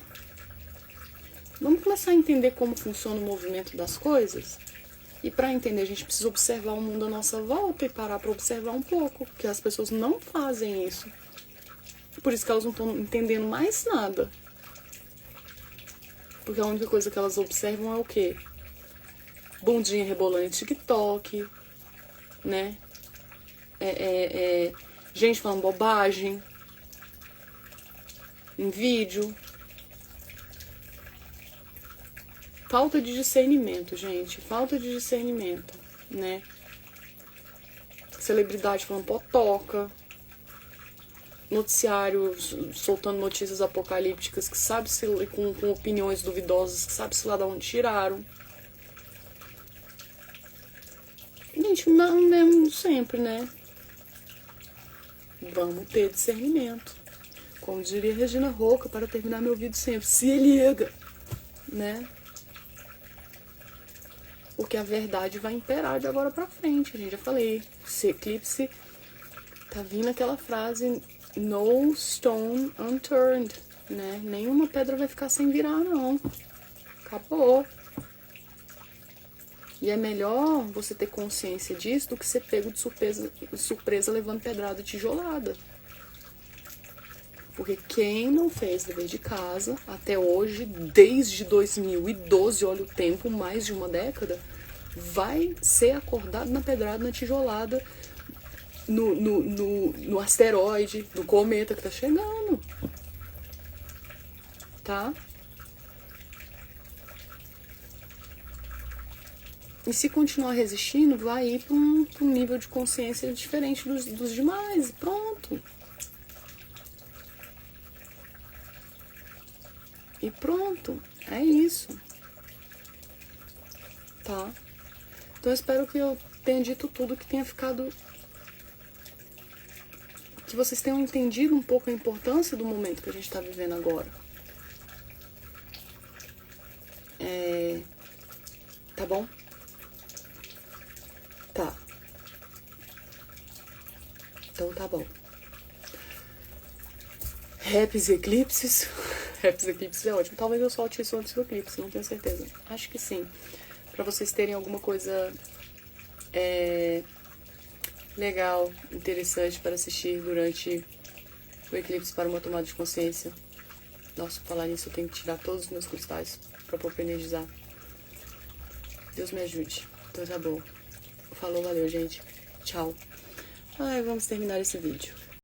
Vamos começar a entender como funciona o movimento das coisas? E para entender, a gente precisa observar o mundo à nossa volta e parar para observar um pouco, porque as pessoas não fazem isso. Por isso que elas não estão entendendo mais nada. Porque a única coisa que elas observam é o quê? Bundinha rebolando em TikTok, né? Gente falando bobagem em vídeo. Falta de discernimento, gente. Falta de discernimento, né? Celebridade falando potoca. Noticiário soltando notícias apocalípticas que sabe-se com opiniões duvidosas, que sabe-se lá de onde tiraram. Gente, mesmo sempre, né? Vamos ter discernimento. Como diria Regina Roca, para terminar meu vídeo sempre, se liga, né? Porque a verdade vai imperar de agora pra frente. A gente já falei, esse eclipse tá vindo aquela frase no stone unturned, né? Nenhuma pedra vai ficar sem virar, não. Acabou. E é melhor você ter consciência disso do que ser pego de surpresa levando pedrada tijolada. Porque quem não fez dever de casa até hoje, desde 2012, olha o tempo, mais de uma década, vai ser acordado na pedrada, na tijolada, no asteroide, no cometa que tá chegando. Tá? E se continuar resistindo, vai ir para um nível de consciência diferente dos demais. Pronto. E pronto. É isso. Tá? Então eu espero que eu tenha dito tudo, que tenha ficado... que vocês tenham entendido um pouco a importância do momento que a gente tá vivendo agora. Tá bom? Tá. Então tá bom. Raps e eclipses. Raps e eclipses é ótimo. Talvez eu solte isso antes do eclipse, não tenho certeza. Acho que sim. Pra vocês terem alguma coisa legal, interessante para assistir durante o eclipse para uma tomada de consciência. Nossa, pra falar nisso eu tenho que tirar todos os meus cristais pra poder energizar. Deus me ajude. Então tá bom. Falou, valeu, gente. Tchau. Ai, vamos terminar esse vídeo.